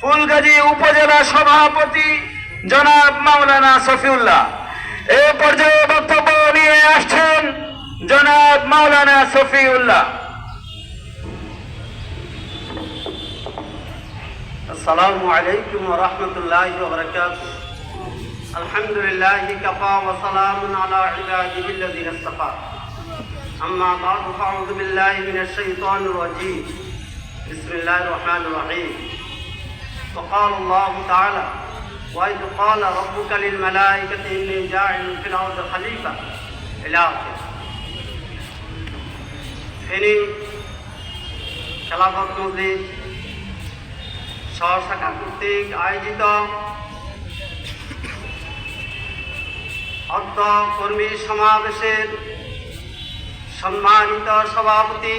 ফুলগাজী উপজেলা সভাপতি জনাব মাওলানা শফিউল্লাহ। এ পর্যায়ে বক্তব্য নিয়ে আসছেন জনাব মাওলানা শফিউল্লাহ। আসসালামু আলাইকুম ওয়া রাহমাতুল্লাহি ওয়া বারাকাতুহু। আলহামদুলিল্লাহি কাফা ওয়া সালামুন আলা ইবাদিহিল্লাযিনা ইসতাফা। আম্মা বা'দু ফাআউযু বিল্লাহি মিনাশ শাইতানির রাজীম। বিসমিল্লাহির রহমানির রহিম। وقال الله تعالى وإذ قال ربك للملائكة إني جاعل في الأرض خليفة إلى آخره। ফেনী খেলাফত মজলিস শাখা কর্তৃক আয়োজিত অর্থ কর্মী সমাবেশের সম্মানিত সভাপতি,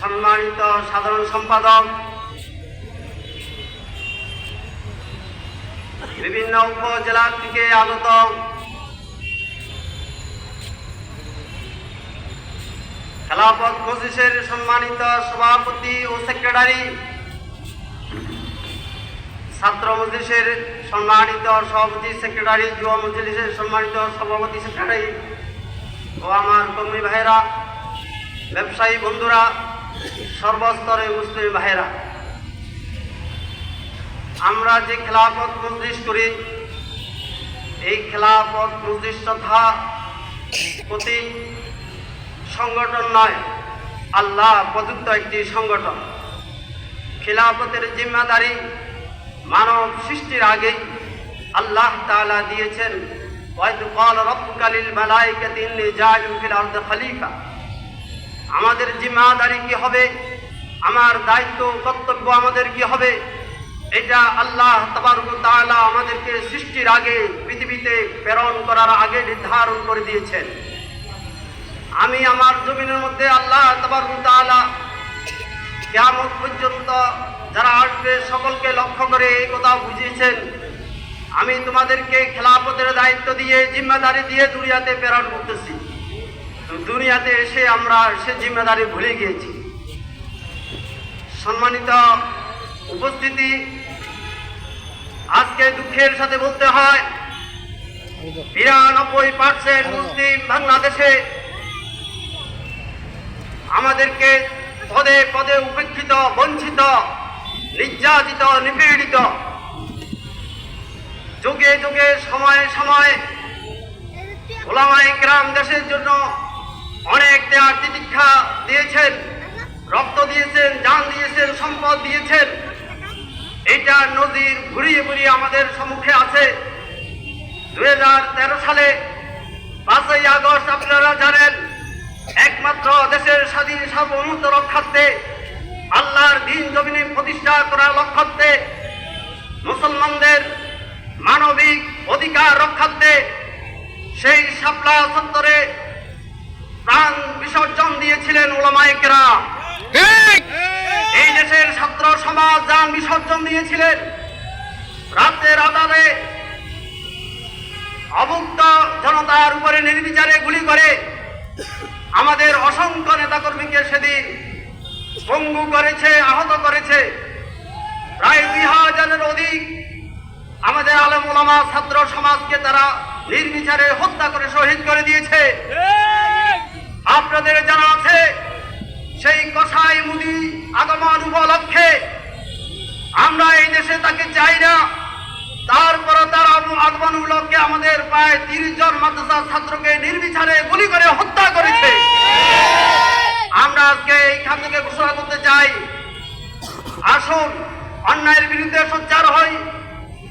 সম্মানিত সাধারণ সম্পাদক, বিভিন্ন উপজেলা থেকে আগত খেলাফত মজলিসের সম্মানিত সভাপতি ও সেক্রেটারি, ছাত্র মজলিসের সম্মানিত সভাপতি সেক্রেটারি, যুব মজলিসের সম্মানিত সভাপতি সেক্রেটারি ও আমার কর্মী ভাইয়েরা, ব্যবসায়ী বন্ধুরা, সর্বস্তরে মুসলিম ভাইয়েরা, আমরা যে খেলাফত মজলিস করি, এই খেলাফত মজলিস তথা প্রতি সংগঠন নয়, আল্লাহ প্রদত্ত একটি সংগঠন। খেলাফতের জিম্মাদারি মানব সৃষ্টির আগেই আল্লাহ তাআলা দিয়েছেন। ওয়াইদ ক্বালা রাব্বুকা লিল মালাইকাতি ইন্নী জাইলুন ফিল আরদি খলিফা। আমাদের জিম্মাদারি কি হবে, আমার দায়িত্ব কর্তব্য আমাদের কি হবে, এটা আল্লাহ তাবারক ওয়া তাআলা আমাদেরকে সৃষ্টির আগে, পৃথিবীতে প্রেরণ করার আগে নির্ধারণ করে দিয়েছেন। আমি আমার জমিনের মধ্যে আল্লাহ তাবারক ওয়া তাআলা কিয়ামত পর্যন্ত যারা আসবে সকলকে লক্ষ্য করে এই কথা বুঝিয়েছেন, আমি তোমাদেরকে খেলাফতের দায়িত্ব দিয়ে, জিম্মাদারি দিয়ে দুনিয়াতে প্রেরণ করতেছি। দুনিয়াতে এসে আমরা সে জিম্মাদারি ভুলে গিয়েছি। সম্মানিত উপস্থিতি, আজকে দুঃখের সাথে বলতে হয় ৯২% মুসলিম বাংলাদেশে আমাদেরকে পদে পদে উপেক্ষিত, বঞ্চিত, নির্যাতিত, নিপীড়িত। যুগে যুগে সময়ে সময়ে উলামায়ে কেরাম দেশের জন্য অনেক ত্যাগ তিতিক্ষা দিয়েছেন, রক্ত দিয়েছেন, জান দিয়েছেন, সম্পদ দিয়েছেন। এটা নজির ঘুরিয়ে ঘুরিয়ে আমাদের সম্মুখে আছে। 2013 সালে 5ই আগস্ট আপনারা জানেন, একমাত্র দেশের স্বাধীন সার্বভৌমত্ব রক্ষার্থে, আল্লাহর দ্বীন জমিনে প্রতিষ্ঠা করার লক্ষ্যার্থে, মুসলমানদের মানবিক অধিকার রক্ষার্থে সেই শাপলা চত্বরে প্রাণ বিসর্জন দিয়েছিলেন উলামায়ে কেরাম। এই দেশের ছাত্র সমাজ যান বিসর্জন দিয়েছিলেন। রাতের আধারে অভুক্ত জনতার উপরে নির্বিচারে গুলি করে আমাদের অসংখ্য নেতাকর্মীকে সেদিন পঙ্গু করেছে, আহত করেছে। প্রায় ২০০০-এর অধিক আমাদের আলেম ওলামা ছাত্র সমাজকে তারা নির্বিচারে হত্যা করে শহীদ করে দিয়েছে। আপনাদের জানা আছে, সেই কসাই মুদি আগমন উপলক্ষে আমরা এই দেশে তাকে চাই না, তারপরে তার আগমন উপলক্ষে আমাদের প্রায় ৩০ জন মাদ্রাসার ছাত্রকে নির্বিচারে গুলি করে হত্যা করেছে। আমরা আজকে এইখান থেকে ঘোষণা করতে চাই, আসুন অন্যায়ের বিরুদ্ধে সোচ্চার হই,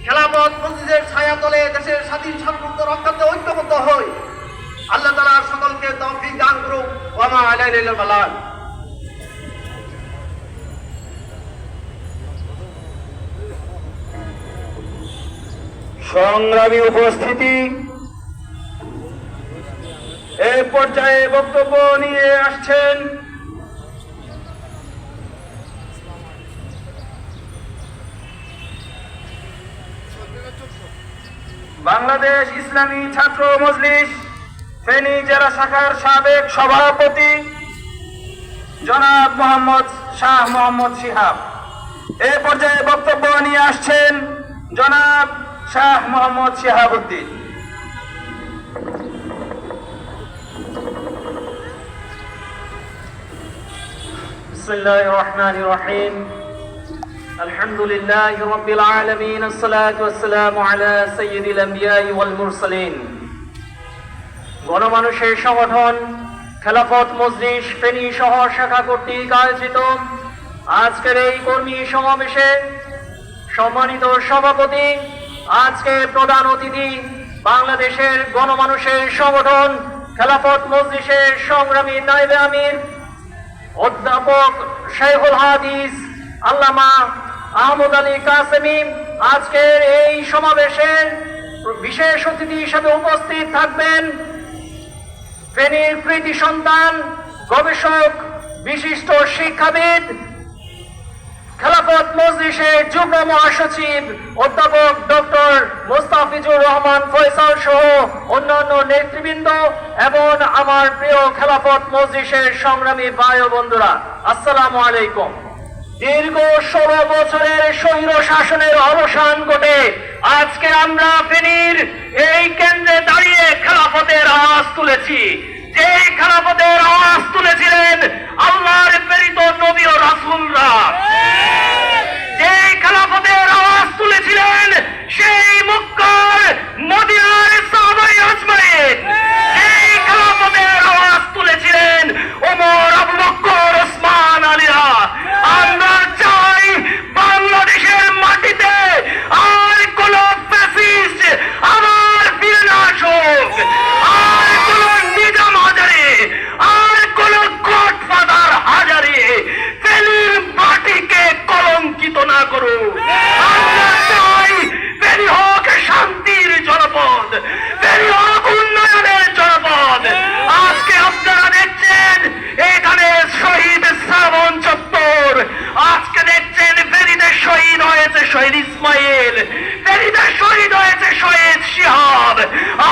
খেলাফত মসজিদের ছায়াতলে দেশের স্বাধীন সার্বভৌমত্ব রক্ষার্থে ঐক্যবদ্ধ হই। আল্লাহ তাআলা সকলকে তৌফিক দান করুক। ওয়া মা আলাইনা ইল্লাল বালাগ। সংগ্রামী উপস্থিতি, এই পর্যায়ে বক্তব্য নিয়ে আসছেন বাংলাদেশ ইসলামী ছাত্র মজলিস ফেনী জেলা শাখার সাবেক সভাপতি জনাব মোহাম্মদ শাহ মোহাম্মদ শিহাব। এ পর্যায়ে বক্তব্য নিয়ে আসছেন জনাব শাহ মোহাম্মদ শিহাবুদ্দিন। بسم الله الرحمن الرحيم الحمد لله رب العالمين الصلاة والسلام على سيد الأنبياء والمرسلين গণমানুষের সংগঠন খেলাফত মজলিস ফেনী শহর শাখা কর্তৃক আয়োজিত আজকের এই কর্মী সমাবেশে সম্মানিত সভাপতি, আজকের প্রধান অতিথি বাংলাদেশের গণমানুষের সংগঠন খেলাফত মজলিসের সংগ্রামী নায়েবে আমির অধ্যাপক শেখুল হাদিস আল্লামা আহমদ আলী কাসেমি আজকের এই সমাবেশের বিশেষ অতিথি হিসেবে উপস্থিত থাকবেন। ফেনীর কৃতি সন্তান, গবেষক, বিশিষ্ট শিক্ষাবিদ, খেলাফত মজলিসের যুগ্ম মহাসচিব অধ্যাপক ডক্টর মোস্তাফিজুর রহমান ফয়সাল সহ অন্যান্য নেতৃবৃন্দ এবং আমার প্রিয় খেলাফত মজলিসের সংগ্রামী ভাই ও বন্ধুরা, আসসালামু আলাইকুম। দীর্ঘ 16 বছরের স্বৈর শাসনের অবসান ঘটে আজকে আমরা ফেনীর এই কেন্দ্রে দাঁড়িয়ে খেলাফতের আওয়াজ তুলেছি। যে খেলাফতের আওয়াজ তুলেছিলেন আল্লাহর প্রেরিত নবী ও রাসূলরা, যে খেলাফতের আওয়াজ তুলেছিলেন সেই মক্কার মদিনার সাহাবায়ে আজমাইন, সেই খেলাফতের আওয়াজ তুলেছিলেন ওমর, আবু বকর, ওসমান, আলীরা। আমরা চাই বাংলাদেশের মাটিতে আর কোন ফ্যাসিস্ট আবার ফিরে না আসুক, আর কোন নিজাম হাজারে, আর কোন গডফাদার হাজারে ফেনীর মাটিকে কলঙ্কিত না করুক। আমরা চাই ফেনী হোক শান্তির জনপদ, ফেনী হোক উন্নয়নের জনপদ। আজকে আপনারা দেখছেন এখানে শহীদ শ্রাবণ চত্বর, আজকে দেখছেন ফেনীতে শহীদ হয়েছে শহীদ ইসমাইল, ফেনীতে শহীদ হয়েছে শহীদ শিহাব।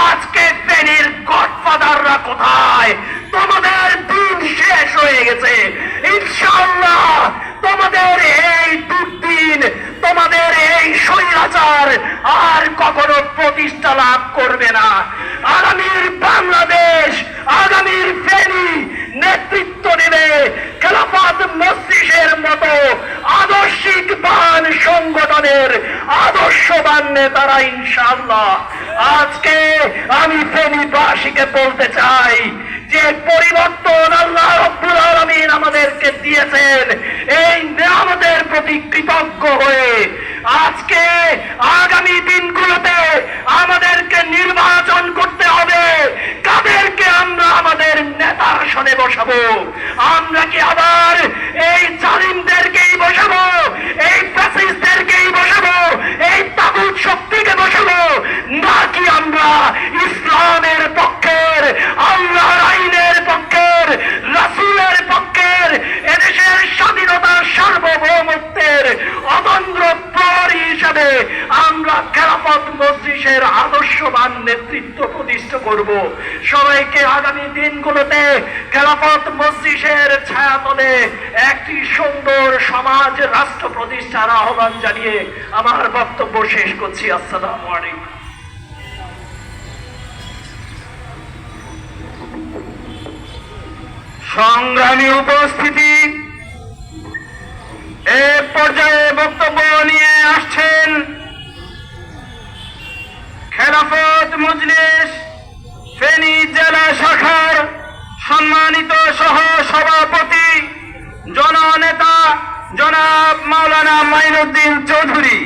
আজকে ফেনীর গডফাদাররা কোথায়? তোমাদের দিন শেষ হয়ে গেছে। ইনশাআল্লাহ তোমাদের এই দুর্দিন, তোমাদের এই স্বৈরাচার আর কখনো প্রতিষ্ঠা লাভ করবে না। আগামীর বাংলাদেশ, আগামীর ফেনী নেতৃত্ব নেবে খেলাফত মজলিসের মতো আদর্শিকবান সংগঠনের আদর্শবান নেতারা ইনশাআল্লাহ। আজকে আমি ফেনীবাসীকে বলতে চাই যে পরিবর্তন আল্লাহ রাব্বুল আলামিন আমাদেরকে দিয়েছেন, এই নিয়ামতের প্রতি কৃতজ্ঞ হয়ে আজকে আগামী দিনগুলোতে আমাদেরকে নির্বাচন করতে হবে। কাদেরকে আমরা আমাদের নেতার আসনে বসাবো? আমরা কি আবার এই জালিমদেরকেই বসাবো, এই ফ্যাসিস্টদেরকেই বসাবো, এই তাগুত শক্তিকে বসাবো, নাকি আমরা ইসলামের পক্ষের, আল্লাহর আইনের পক্ষের, রাসূলের পক্ষের, এদেশের স্বাধীনতার সার্বভৌমত্বের অতন্ত্র প্রহরী হিসাবে আমরা খেলাফত মজলিসের আদর্শবান নেতৃত্ব প্রতিষ্ঠা করব। সবাইকে আগামী দিনগুলোতে খেলাফত মজলিসের ছায়াতলে একটি সুন্দর সমাজ রাষ্ট্র প্রতিষ্ঠার আহ্বান জানিয়ে আমার বক্তব্য শেষ করছি। আসসালামু আলাইকুম। সংগ্রামী উপস্থিতি, এ পর্যায়ে বক্তব্য নিয়ে আসছেন খেলাফত মজলিস ফেনী জেলা শাখার সম্মানিত সহ সভাপতি জননেতা জনাব মাওলানা মাইনুদ্দিন চৌধুরী।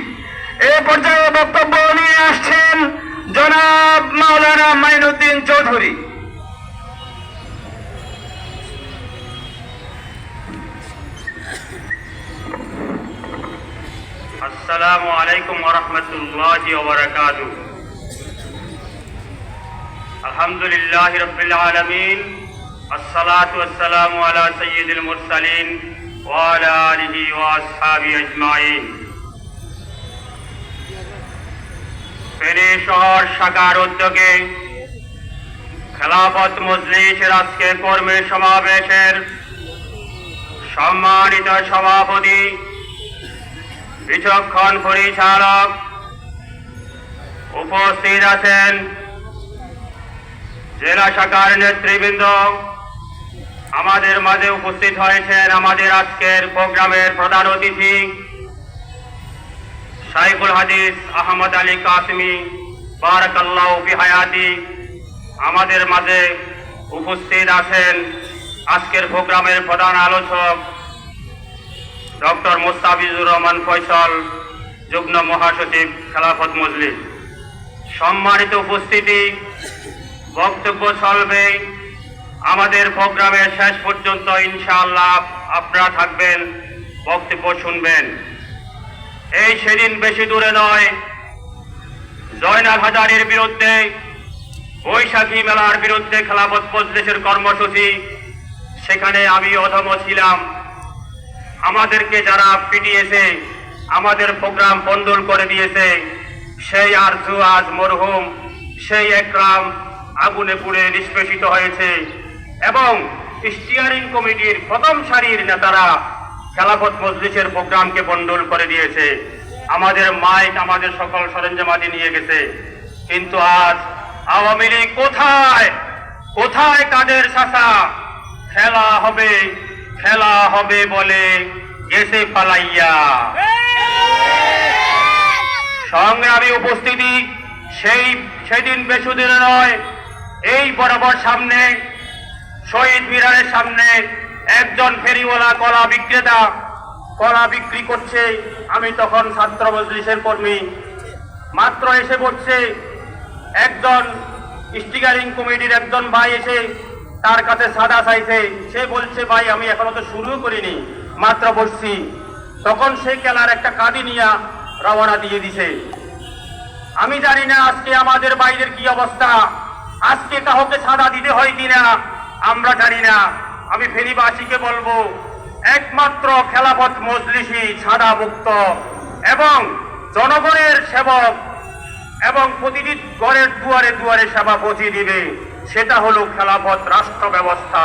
এ পর্যায়ে বক্তব্য নিয়ে আসছেন জনাব মাওলানা মাইনুদ্দিন চৌধুরী। আসসালামু আলাইকুম ওয়া রাহমাতুল্লাহি ওয়া বারাকাতুহু। আলহামদুলিল্লাহি রাব্বিল আলামিন, আসসালাতু ওয়াসসালামু আলা সাইয়্যিদিল মুরসালিন ওয়া আলা আলিহি ওয়া আসহাবিহি আজমাইন। ফেনী শহর শাখার উদ্যোগে খেলাফত মজলিসের আজকের কর্মী সমাবেশের সম্মানিত সভাপতি বিচক্ষণ পরিচালক, উপস্থিত আছেন জেলা শাখার নেতৃবৃন্দ, আমাদের মাঝে উপস্থিত হয়েছেন আমাদের আজকের প্রোগ্রামের প্রধান অতিথি শাইখুল হাদিস আহমদ আলী কাসেমি বারাকাল্লাহু ফি হায়াতি। আমাদের মাঝে উপস্থিত আছেন আজকের প্রোগ্রামের প্রধান আলোচক ডক্টর মোস্তাফিজুর রহমান ফয়সাল, যুগ্ম মহাসচিব খেলাফত মজলিস। সম্মানিত উপস্থিতি, বক্তব্য চলবে আমাদের প্রোগ্রামের শেষ পর্যন্ত, ইনশাআল্লাহ আপনারা থাকবেন, বক্তব্য শুনবেন। এই সেদিন বেশি দূরে নয়, জয়নাল হাজারীর বিরুদ্ধে, বৈশাখী মেলার বিরুদ্ধে খেলাফত মজলিসের কর্মসূচি, সেখানে আমি অধম ছিলাম। আমাদেরকে যারা পিটিয়েছে, আমাদের প্রোগ্রাম বন্ধল করে দিয়েছে, সেই আরজু আজ মরহুম, সেই একরাম আগুনে পুড়ে নিষ্পেষিত হয়েছে এবং স্টিয়ারিং কমিটির প্রথম সারির নেতারা খেলাফত মজলিসের প্রোগ্রামকে বন্ধল করে দিয়েছে। আমাদের মাইক, আমাদের সকল সরঞ্জামাদি নিয়ে গেছে। কিন্তু আজ আওয়ামী লীগ কোথায়? কোথায় কাদের শাসা? খেলা হবে বলে গেছে পালাইয়া। সংগ্রামী উপস্থিতি, সেদিন বেশি দূরে নয়, এই বরাবর সামনে শহীদ মিনারের সামনে একজন ফেরিওয়ালা কলা বিক্রেতা কলা বিক্রি করছে। আমি তখন ছাত্র মজলিসের কর্মী, মাত্র এসে পড়ছে একজন স্টিকারিং কমিটির একজন ভাই এসে তার কাছে সাদা চাইছে। সে বলছে, ভাই আমি এখনো তো শুরু করিনি, মাত্র বসছি। তখন সে কেলার একটা কাঁদি নিয়ে রওনা দিয়ে দিছে। আমি জানি না আজকে আমাদের বাইরের কি অবস্থা, আজকে কাউকে সাদা দিতে হয় কিনা আমরা জানি না। আমি ফেনীবাসীকে বলবো, একমাত্র খেলাফত মজলিসই সাদা মুক্ত এবং জনগণের সেবক এবং প্রতিটি ঘরের দুয়ারে দুয়ারে সেবা পৌঁছে দিবে, সেটা হলো খেলাফত রাষ্ট্র ব্যবস্থা।